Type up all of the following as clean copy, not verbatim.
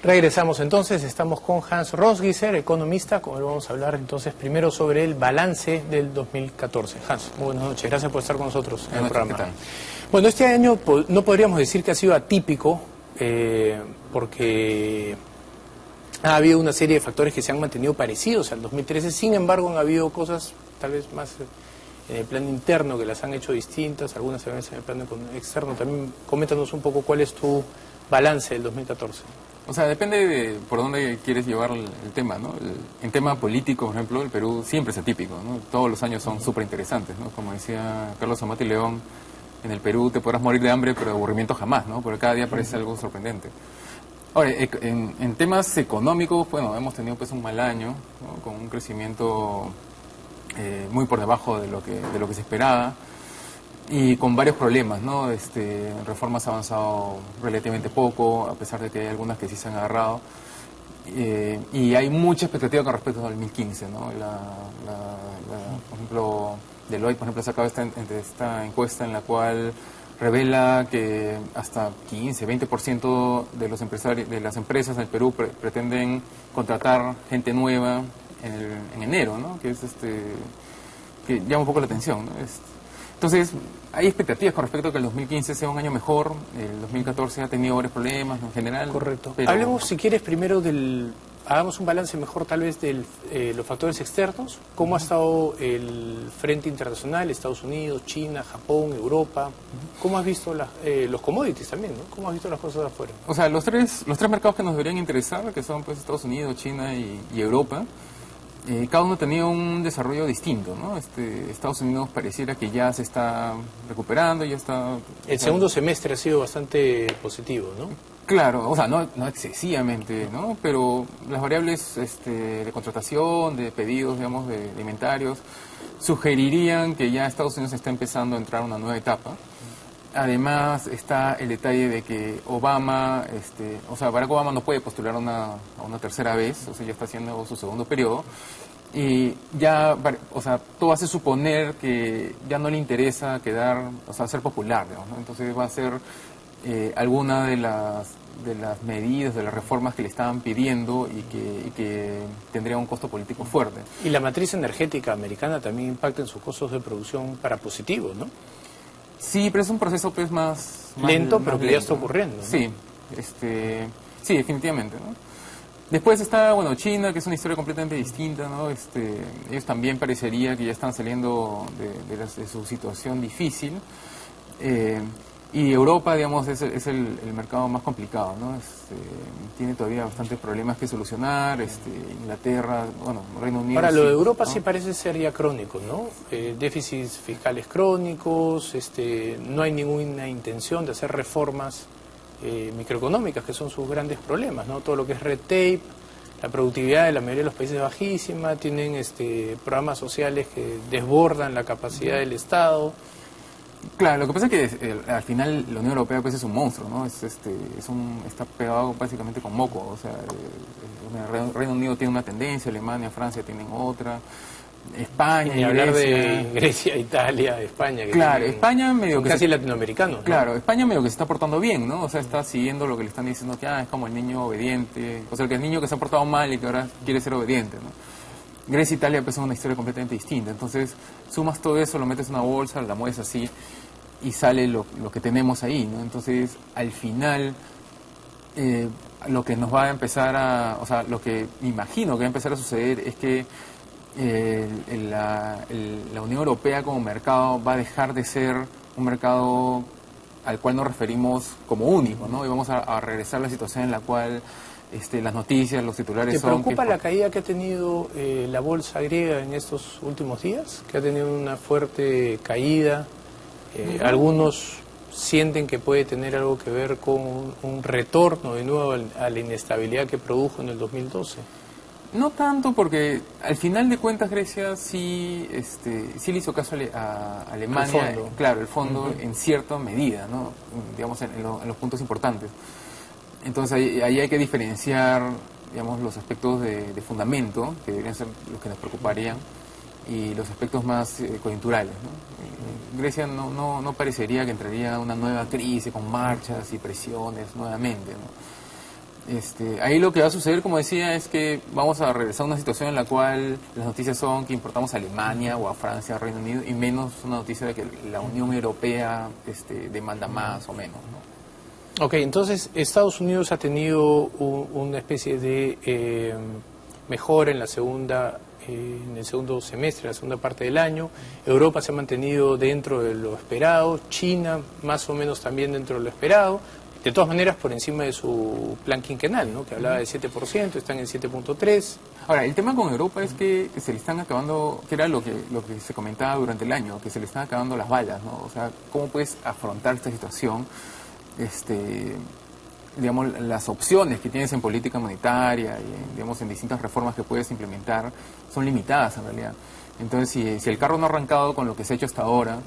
Regresamos entonces, estamos con Hans Rosgieser, economista, con él vamos a hablar entonces primero sobre el balance del 2014. Hans, muy buenas noches, gracias por estar con nosotros en el programa. ¿Qué tal? Bueno, este año no podríamos decir que ha sido atípico, porque ha habido una serie de factores que se han mantenido parecidos al 2013, sin embargo han habido cosas tal vez más en el plano interno que las han hecho distintas, algunas se ven en el plano externo. También coméntanos un poco cuál es tu balance del 2014. O sea, depende de por dónde quieres llevar el tema, ¿no? En tema político, por ejemplo, el Perú siempre es atípico, ¿no? Todos los años son súper interesantes, ¿no? Como decía Carlos Amati León, en el Perú te podrás morir de hambre, pero de aburrimiento jamás, ¿no? Porque cada día parece algo sorprendente. Ahora, en temas económicos, bueno, hemos tenido pues un mal año, ¿no? Con un crecimiento muy por debajo de lo que se esperaba. Y con varios problemas, ¿no? Reformas ha avanzado relativamente poco, a pesar de que hay algunas que sí se han agarrado. Y hay mucha expectativa con respecto al 2015, ¿no? Por ejemplo, Deloitte, por ejemplo, ha sacado esta encuesta en la cual revela que hasta 15-20% de los empresarios, de las empresas en el Perú pretenden contratar gente nueva en enero, ¿no? Que es que llama un poco la atención, ¿no? Entonces, hay expectativas con respecto a que el 2015 sea un año mejor. El 2014 ha tenido varios problemas en general. Correcto. Pero... Hablemos, si quieres, primero hagamos un balance mejor tal vez de los factores externos. ¿Cómo ha estado el frente internacional, Estados Unidos, China, Japón, Europa? ¿Cómo has visto los commodities también, ¿no? ¿Cómo has visto las cosas afuera? O sea, los tres mercados que nos deberían interesar, que son pues Estados Unidos, China y Europa, cada uno ha tenido un desarrollo distinto, ¿no? Estados Unidos pareciera que ya se está recuperando, ya está... El segundo semestre ha sido bastante positivo, ¿no? Claro, o sea, no excesivamente, ¿no? Pero las variables de contratación, de pedidos, digamos, de inventarios, sugerirían que ya Estados Unidos está empezando a entrar a una nueva etapa. Además está el detalle de que Obama, o sea, Barack Obama no puede postular a una tercera vez, o sea, ya está haciendo su segundo periodo, y ya, o sea, todo hace suponer que ya no le interesa ser popular, digamos, ¿no? Entonces va a ser alguna de las medidas, de las reformas que le estaban pidiendo y que tendría un costo político fuerte. Y la matriz energética americana también impacta en sus costos de producción para positivos, ¿no? Sí, pero es un proceso pues más lento, pero más que lento, ya está ocurriendo, ¿no? Sí, sí, definitivamente, ¿no? Después está, bueno, China, que es una historia completamente distinta, ¿no? Ellos también parecería que ya están saliendo de su situación difícil. Y Europa, digamos, es el mercado más complicado, ¿no? Tiene todavía bastantes problemas que solucionar. Inglaterra, bueno, Reino Unido... Ahora, lo de Europa, ¿no? Sí parece ser ya crónico, ¿no? Déficits fiscales crónicos, no hay ninguna intención de hacer reformas microeconómicas, que son sus grandes problemas, ¿no? Todo lo que es red tape, la productividad de la mayoría de los países es bajísima, tienen programas sociales que desbordan la capacidad del Estado. Claro, lo que pasa es que al final la Unión Europea pues es un monstruo, ¿no? Está pegado básicamente con moco, o sea, el Reino Unido tiene una tendencia, Alemania, Francia tienen otra, España, Ni hablar de Grecia, Italia, España. Que claro, España medio que casi latinoamericanos, ¿no? Claro, España medio que se está portando bien, ¿no? O sea, está siguiendo lo que le están diciendo, que es como el niño obediente, o sea, el niño que se ha portado mal y que ahora quiere ser obediente, ¿no? Grecia e Italia pues son una historia completamente distinta. Entonces, sumas todo eso, lo metes en una bolsa, la mueves así y sale lo que tenemos ahí, ¿no? Entonces, al final, lo que nos va a empezar o sea, lo que imagino que va a empezar a suceder es que la Unión Europea como mercado va a dejar de ser un mercado al cual nos referimos como único, ¿no? Y vamos a regresar a la situación en la cual... las noticias, los titulares son... ¿Te preocupa la caída que ha tenido la bolsa griega en estos últimos días? Que ha tenido una fuerte caída. Algunos sienten que puede tener algo que ver con un retorno de nuevo a la inestabilidad que produjo en el 2012. No tanto, porque al final de cuentas Grecia sí le hizo caso a Alemania. El fondo. Claro, el fondo en cierta medida, ¿no? Digamos en los puntos importantes. Entonces ahí hay que diferenciar, digamos, los aspectos de fundamento, que deberían ser los que nos preocuparían, y los aspectos más coyunturales, ¿no? Grecia no parecería que entraría a una nueva crisis con marchas y presiones nuevamente, ¿no? Ahí lo que va a suceder, como decía, es que vamos a regresar a una situación en la cual las noticias son que importamos a Alemania o a Francia, a Reino Unido, y menos una noticia de que la Unión Europea demanda más o menos, ¿no? Ok, entonces Estados Unidos ha tenido una especie de mejora en en el segundo semestre, la segunda parte del año. Europa se ha mantenido dentro de lo esperado, China más o menos también dentro de lo esperado. De todas maneras, por encima de su plan quinquenal, ¿no? Que hablaba de 7%, están en 7.3%. Ahora, el tema con Europa es que se le están acabando, que era lo que se comentaba durante el año, que se le están acabando las balas, ¿no? O sea, ¿cómo puedes afrontar esta situación? Digamos, las opciones que tienes en política monetaria y, digamos, en distintas reformas que puedes implementar son limitadas en realidad. Entonces, si el carro no ha arrancado con lo que se ha hecho hasta ahora,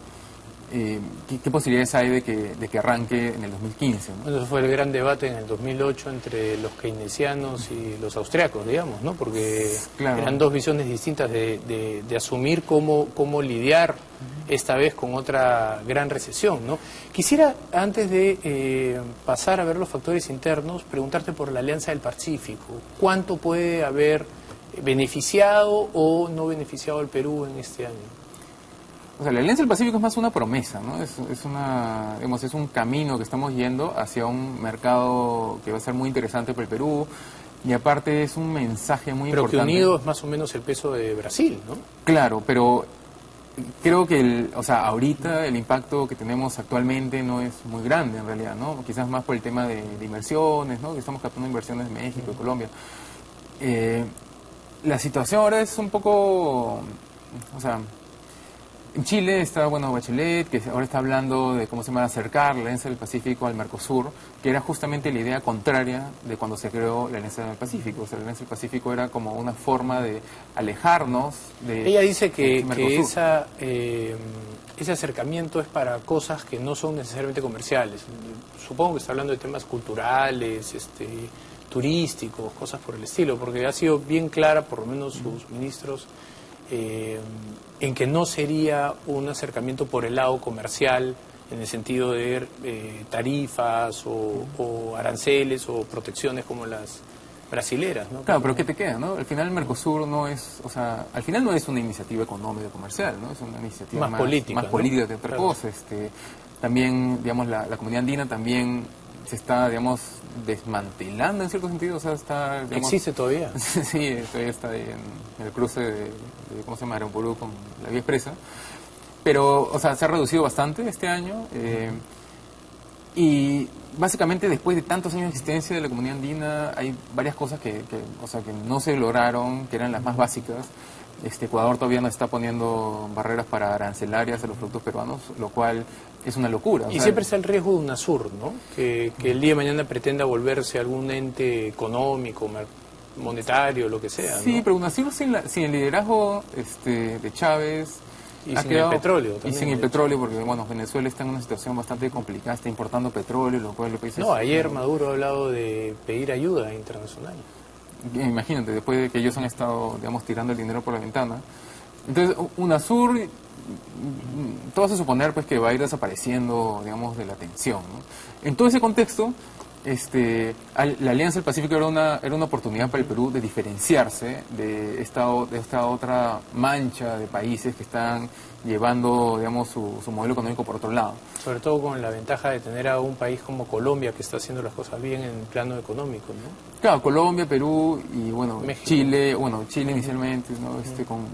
¿qué posibilidades hay de que arranque en el 2015? ¿no? Bueno, eso fue el gran debate en el 2008 entre los keynesianos y los austriacos, digamos, ¿no? Porque claro, eran dos visiones distintas de asumir cómo lidiar esta vez con otra gran recesión, ¿no? Quisiera, antes de pasar a ver los factores internos, preguntarte por la Alianza del Pacífico. ¿Cuánto puede haber beneficiado o no beneficiado al Perú en este año? O sea, la Alianza del Pacífico es más una promesa, ¿no? Digamos, es un camino que estamos yendo hacia un mercado que va a ser muy interesante para el Perú, y aparte es un mensaje muy importante. Pero que unido es más o menos el peso de Brasil, ¿no? Claro, pero creo que ahorita el impacto que tenemos actualmente no es muy grande en realidad, ¿no? Quizás más por el tema de inversiones, ¿no? Que estamos captando inversiones de México y Colombia. La situación ahora es un poco, o sea, en Chile está, Bachelet, que ahora está hablando de cómo se va a acercar la Alianza del Pacífico al Mercosur, que era justamente la idea contraria de cuando se creó la Alianza del Pacífico. O sea, la Alianza del Pacífico era como una forma de alejarnos de... Ella dice que ese acercamiento es para cosas que no son necesariamente comerciales. Supongo que está hablando de temas culturales, turísticos, cosas por el estilo, porque ha sido bien clara, por lo menos sus ministros, en que no sería un acercamiento por el lado comercial, en el sentido de tarifas o aranceles o protecciones como las brasileras, ¿no? Claro, pero ¿qué te queda, no? Al final el Mercosur no es, o sea, al final no es una iniciativa económica comercial, ¿no? Es una iniciativa más política, más política, ¿no? que otra Claro. cosa. También, digamos, la comunidad andina también se está, digamos, desmantelando en cierto sentido, o sea, está... Digamos, ¿existe todavía? sí, todavía está ahí en el cruce de ¿cómo se llama? Aramburú con la vía expresa. Pero, o sea, se ha reducido bastante este año. Y básicamente después de tantos años de existencia de la comunidad andina hay varias cosas que no se lograron, que eran las más básicas. Ecuador todavía no está poniendo barreras para arancelarias a los productos peruanos, lo cual es una locura. Y siempre está el riesgo de UNASUR, ¿no? Que el día de mañana pretenda volverse algún ente económico, monetario, lo que sea, ¿no? Sí, pero UNASUR sin el liderazgo de Chávez... Y sin el petróleo también. Y sin el petróleo, porque Venezuela está en una situación bastante complicada, está importando petróleo, lo cual lo que dice... No, ayer Maduro ha hablado de pedir ayuda internacional. Imagínate, después de que ellos han estado, digamos, tirando el dinero por la ventana. Entonces, UNASUR, todo hace suponer pues que va a ir desapareciendo, digamos, de la atención, ¿no? En todo ese contexto, la Alianza del Pacífico era una oportunidad para el Perú de diferenciarse de esta otra mancha de países que están llevando, digamos, su modelo económico por otro lado. Sobre todo con la ventaja de tener a un país como Colombia que está haciendo las cosas bien en el plano económico, ¿no? Claro, Colombia, Perú y México. Chile inicialmente, ¿no?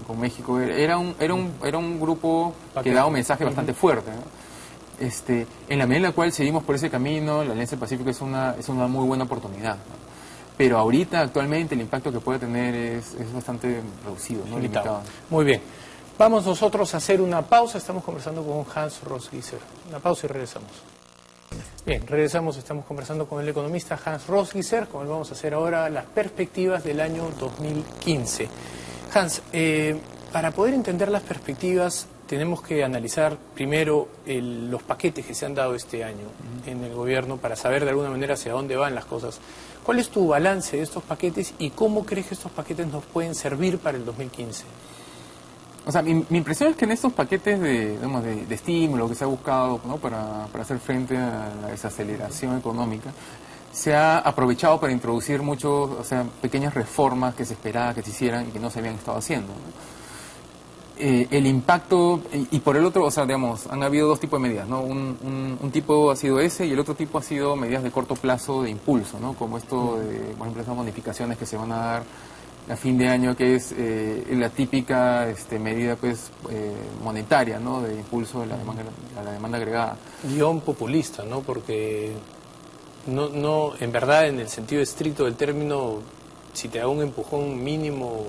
Con México era un grupo que daba un mensaje bastante fuerte, ¿no? En la medida en la cual seguimos por ese camino, la Alianza del Pacífico es una muy buena oportunidad, ¿no? Pero ahorita, actualmente, el impacto que puede tener es bastante reducido, ¿no? Limitado. Muy bien. Vamos nosotros a hacer una pausa. Estamos conversando con Hans Rosgieser. Una pausa y regresamos. Bien, regresamos. Estamos conversando con el economista Hans Rosgieser, con él vamos a hacer ahora las perspectivas del año 2015. Hans, para poder entender las perspectivas, tenemos que analizar primero los paquetes que se han dado este año en el gobierno para saber de alguna manera hacia dónde van las cosas. ¿Cuál es tu balance de estos paquetes y cómo crees que estos paquetes nos pueden servir para el 2015? O sea, mi impresión es que en estos paquetes de estímulo que se ha buscado, ¿no? para hacer frente a la desaceleración económica, se ha aprovechado para introducir muchos, o sea, pequeñas reformas que se esperaba que se hicieran y que no se habían estado haciendo, ¿no? El impacto, y por el otro, o sea, digamos, han habido dos tipos de medidas, ¿no? Un tipo ha sido ese y el otro tipo ha sido medidas de corto plazo de impulso, ¿no? Como esto de, por ejemplo, esas bonificaciones que se van a dar a fin de año, que es la típica medida pues monetaria, ¿no? De impulso de a la demanda agregada. Guión populista, ¿no? Porque no, en verdad, en el sentido estricto del término, si te da un empujón mínimo,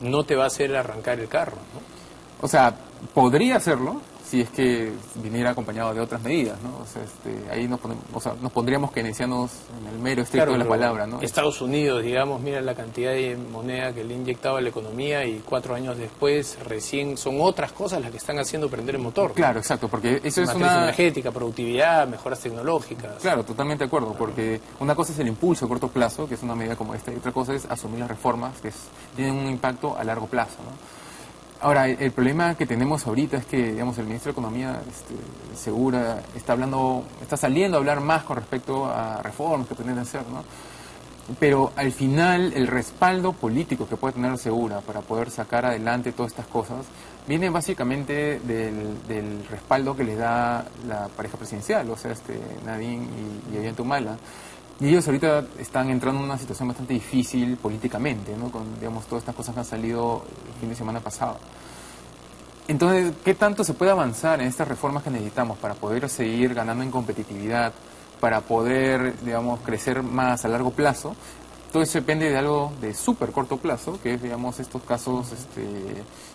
no te va a hacer arrancar el carro, ¿no? O sea, podría hacerlo si es que viniera acompañado de otras medidas, ¿no? O sea, ahí nos pondríamos keynesianos en el mero estricto de la palabra, ¿no? Estados Unidos, digamos, mira la cantidad de moneda que le ha inyectado a la economía y 4 años después recién son otras cosas las que están haciendo prender el motor, ¿no? Claro, exacto, porque eso es matriz energética, productividad, mejoras tecnológicas. Claro, totalmente de acuerdo, porque una cosa es el impulso a corto plazo, que es una medida como esta, y otra cosa es asumir las reformas que tienen un impacto a largo plazo, ¿no? Ahora, el problema que tenemos ahorita es que, digamos, el ministro de Economía, Segura, está saliendo a hablar más con respecto a reformas que pretenden hacer, ¿no? Pero al final, el respaldo político que puede tener Segura para poder sacar adelante todas estas cosas viene básicamente del respaldo que les da la pareja presidencial, o sea, Nadine y Ollanta. Y ellos ahorita están entrando en una situación bastante difícil políticamente, ¿no? Con, digamos, todas estas cosas que han salido el fin de semana pasado. Entonces, ¿qué tanto se puede avanzar en estas reformas que necesitamos para poder seguir ganando en competitividad, para poder, digamos, crecer más a largo plazo? Todo eso depende de algo de súper corto plazo, que es, digamos, estos casos,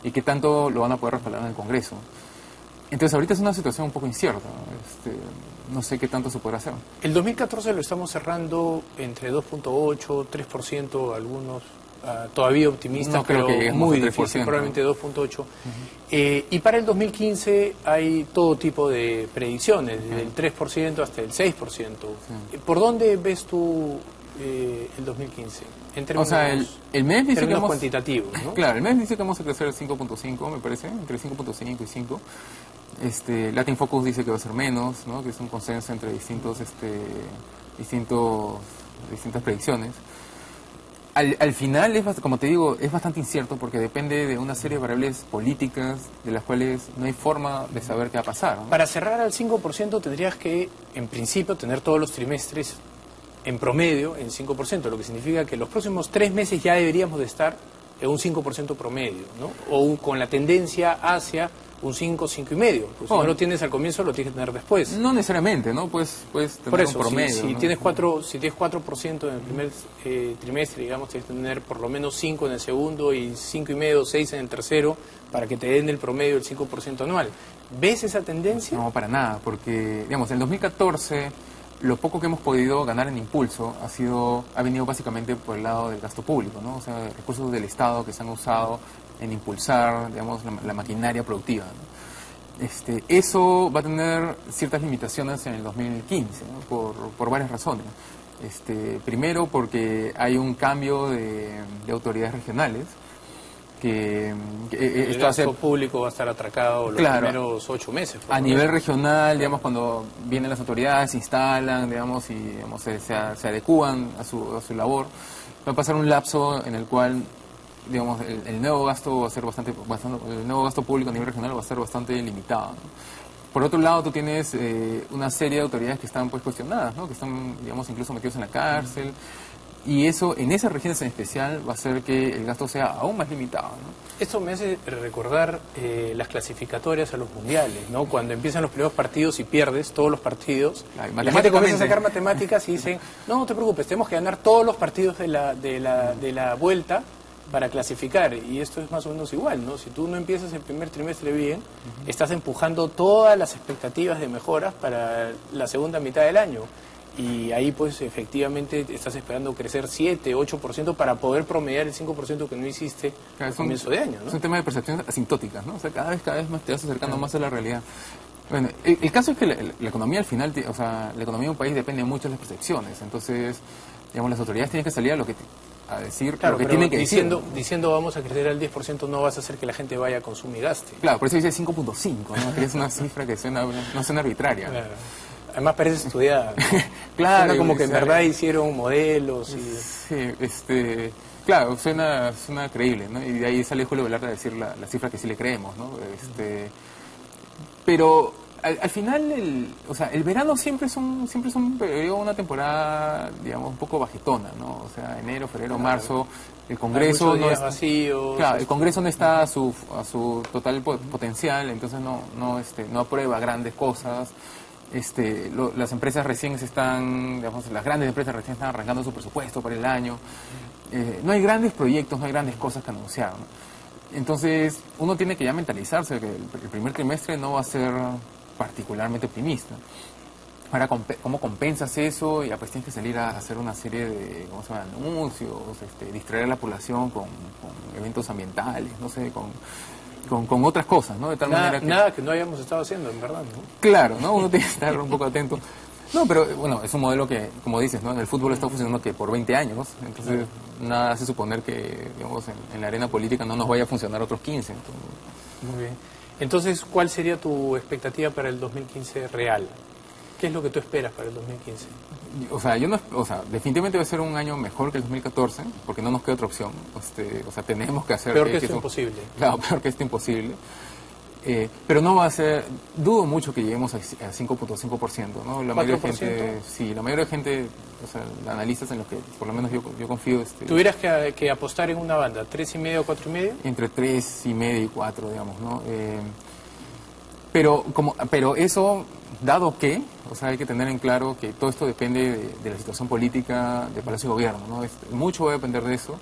y qué tanto lo van a poder respaldar en el Congreso. Entonces, ahorita es una situación un poco incierta, no sé qué tanto se podrá hacer. El 2014 lo estamos cerrando entre 2.8, 3%, algunos todavía optimistas, no creo pero que muy 3%, difícil, probablemente 2.8. Uh-huh. Y para el 2015 hay todo tipo de predicciones, desde el 3% hasta el 6%. Sí. ¿Por dónde ves tú el 2015? En términos, o sea, el MES dice que cuantitativos, ¿no? Claro, el MES dice que vamos a crecer el 5.5, me parece, entre 5.5 y 5. Latin Focus dice que va a ser menos, ¿no? Que es un consenso entre distintas predicciones. Al final, como te digo, es bastante incierto porque depende de una serie de variables políticas de las cuales no hay forma de saber qué va a pasar, ¿no? Para cerrar al 5% tendrías que, en principio, tener todos los trimestres en promedio en 5%, lo que significa que los próximos 3 meses ya deberíamos de estar en un 5% promedio, ¿no? O con la tendencia hacia un 5, 5,5. Pues si no lo tienes al comienzo, lo tienes que tener después. No necesariamente, ¿no? Puedes tener por eso, un promedio. Si ¿no? tienes 4% en el primer trimestre, digamos, tienes que tener por lo menos 5 en el segundo y 5,5, 6 en el tercero, para que te den el promedio del 5% anual. ¿Ves esa tendencia? No, para nada, porque, digamos, en 2014... lo poco que hemos podido ganar en impulso ha venido básicamente por el lado del gasto público, ¿no? O sea, recursos del Estado que se han usado en impulsar, digamos, la maquinaria productiva, ¿no? Eso va a tener ciertas limitaciones en el 2015, ¿no? Por varias razones. Primero, porque hay un cambio de autoridades regionales. El gasto público va a estar atracado los primeros 8 meses. A nivel regional, digamos, cuando vienen las autoridades, se instalan, digamos, y digamos, se adecúan a su labor, va a pasar un lapso en el cual, digamos, el nuevo gasto va a ser el nuevo gasto público a nivel regional va a ser bastante limitado, ¿no? Por otro lado, tú tienes una serie de autoridades que están pues cuestionadas, ¿no? Que están, digamos, incluso metidos en la cárcel. Y eso, en esas regiones en especial, va a hacer que el gasto sea aún más limitado, ¿no? Esto me hace recordar las clasificatorias a los mundiales, ¿no? Cuando empiezan los primeros partidos y pierdes todos los partidos, la gente comienza a sacar matemáticas y dicen, no te preocupes, tenemos que ganar todos los partidos de la vuelta para clasificar. Y esto es más o menos igual, ¿no? Si tú no empiezas el primer trimestre bien, estás empujando todas las expectativas de mejoras para la segunda mitad del año. Y ahí pues efectivamente estás esperando crecer 7, 8% para poder promediar el 5% que no hiciste al comienzo de año, ¿no? Es un tema de percepciones asintóticas, ¿no? O sea, cada vez más te vas acercando más a la realidad. Bueno, el caso es que la economía al final, o sea, la economía de un país depende mucho de las percepciones. Entonces, digamos, las autoridades tienen que salir a decir lo que tienen que decir. Diciendo vamos a crecer al 10% no vas a hacer que la gente vaya a consumir y gaste. Claro, por eso dice 5.5, ¿no? Que es una cifra que no suena arbitraria. Claro. Además parece estudiada, ¿no? Claro. Suena como que en o sea, verdad hicieron modelos y... Sí, claro, suena creíble, ¿no? Y de ahí sale Julio Velarde a decir la cifra que sí le creemos, ¿no? Pero al final, o sea, el verano siempre es un periodo, una temporada, digamos, un poco bajetona, ¿no? O sea, enero, febrero, marzo, el Congreso no está vacíos, claro, el Congreso no está a su total potencial, entonces no aprueba grandes cosas. Las empresas recién digamos, las grandes empresas recién están arrancando su presupuesto para el año. No hay grandes proyectos, no hay grandes cosas que anunciar, ¿no? Entonces, uno tiene que ya mentalizarse que el primer trimestre no va a ser particularmente optimista. Ahora, ¿cómo compensas eso? Y pues tienes que salir a hacer una serie de, ¿cómo se llama?, anuncios, distraer a la población con eventos ambientales, no sé, con otras cosas, ¿no? De tal manera que... Nada que no hayamos estado haciendo, en verdad, ¿no? Claro, ¿no? Uno tiene que estar un poco atento. No, pero bueno, es un modelo que, como dices, ¿no? En el fútbol está funcionando que por 20 años, entonces nada hace suponer que, digamos, en la arena política no nos vaya a funcionar otros 15. Entonces... Muy bien. Entonces, ¿cuál sería tu expectativa para el 2015 real? ¿Qué es lo que tú esperas para el 2015? O sea, definitivamente va a ser un año mejor que el 2014, porque no nos queda otra opción. O sea, tenemos que hacer... Peor que esto imposible. Claro, peor que esto imposible. Pero no va a ser, dudo mucho que lleguemos a 5.5%, ¿no? La mayoría de gente, sí, la mayoría de gente, o sea, analistas en los que por lo menos yo confío. ¿Tuvieras que apostar en una banda, 3,5 o 4,5? Entre 3,5 y 4, digamos, ¿no? Pero eso, dado que, o sea, hay que tener en claro que todo esto depende de la situación política del Palacio de Gobierno, ¿no? Mucho va a depender de eso.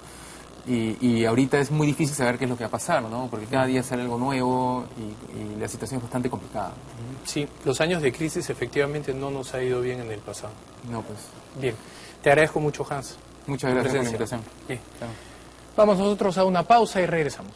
Y ahorita es muy difícil saber qué es lo que va a pasar, ¿no? Porque cada día sale algo nuevo y la situación es bastante complicada. Sí, los años de crisis efectivamente no nos ha ido bien en el pasado. No, pues. Bien, te agradezco mucho, Hans. Muchas gracias por la invitación. Bien. Claro. Vamos nosotros a una pausa y regresamos.